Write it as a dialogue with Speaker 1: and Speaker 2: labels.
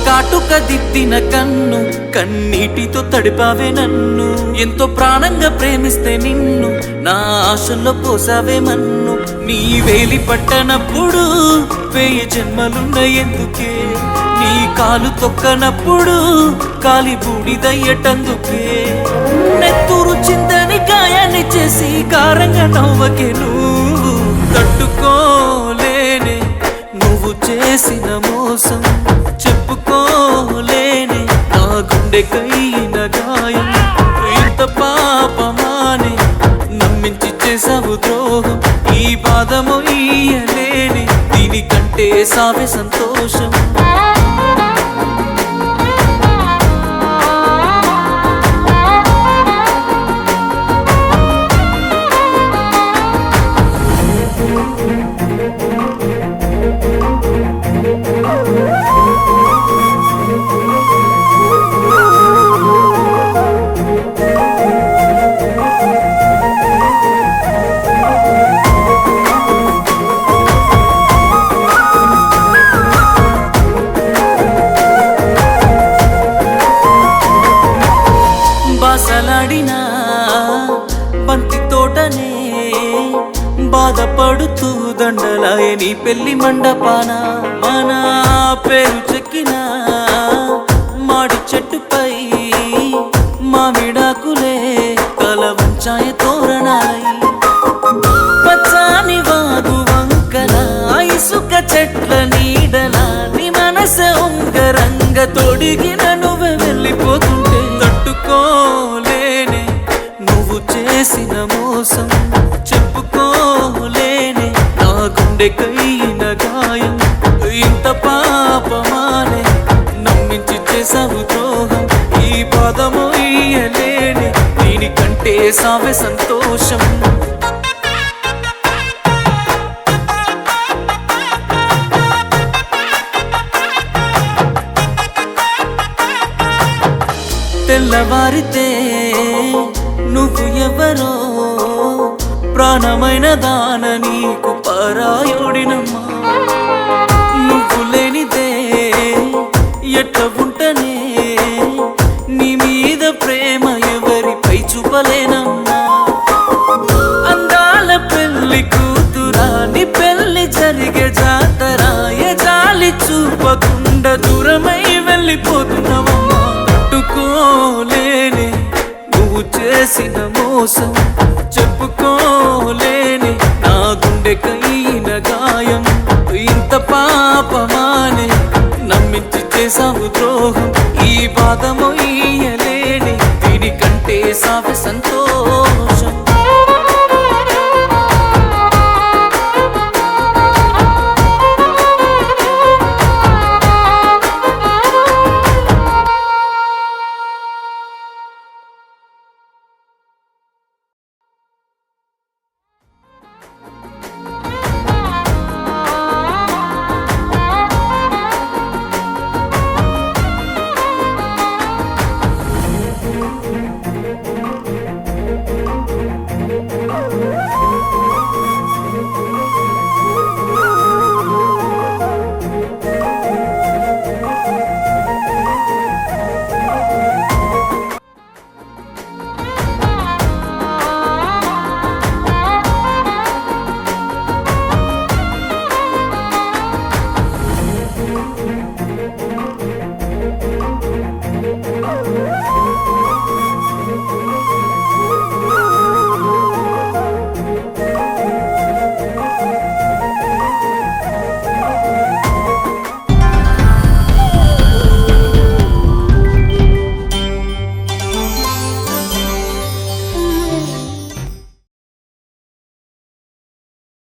Speaker 1: కాటుక దిద్దిన కన్ను కన్నీటితో తడిపావే నన్ను ఎంతో ప్రాణంగా ప్రేమిస్తే నిన్ను నా ఆశల్లో పోసావే మన్ను నీ వేలి పట్టనప్పుడు 1000 జన్మలున్న ఎందుకే నీ కాలు తొక్కనప్పుడు కాలి బూడిదయ్యటందుకే నెత్తూరు చిందని గాయాన్ని చేసి కారంగా నవ్వకే నువ్వు తట్టుకోలేనే నువ్వు చేసిన మోసం చెప్పుకోలేనే నా గుండెకైన గాయం ఇంత పాపమానే నమ్మించి చేసావు ద్రోహం ఈ బాధము ఇయ్యలేని దీనికంటే సావే సంతోషం బాసలాడినా బంతి తోటనే బాధపడుతూ దండలాయే నీ పెళ్లి మండపాన మన పేరు చెక్కిన మాడి చెట్టుపై మామిడాకులే కలవంచాయ తోరణాలై పచ్చాని వాగు వంకల ఇసుక చెట్ల నీడల నీ మనసే ఉంగరంగ తొడిగిన నువ్వే వెళ్ళిపోతుంటే తట్టుకోలేనే నువ్వు చేసిన మోసం చెప్పుకోలేనే నా గుండెకైన గాయం ఇంత పాపమానే నమ్మించి చేసావు ద్రోహం ఈ పాదము ఇయ్యలేని దీనికంటే సావే సంతోషం తెల్లవారితే నువ్వు ఎవరో ప్రాణమైన దాన నీకు పరాయుడినమ్మా నువ్వు లేనిదే ఎట్ట ఉంటనే నీ మీద ప్రేమ ఎవరిపై చూపలేనమ్మా అందాల పెళ్లి కూతురా నీ పెళ్లి జరిగే జాతరా ఏ జాలి చూపకుండా దూరమై వెళ్ళిపోతున్నావమ్మా తట్టుకోలేనే నువ్వు చేసిన మోసం చెప్పుకోలేనే నా గుండెకైన గాయం ఇంత పాపమానే నమ్మించి చేసావు ద్రోహం ఈ బాధము ఇయ్యలేని దీనికంటే సావే సంతోషం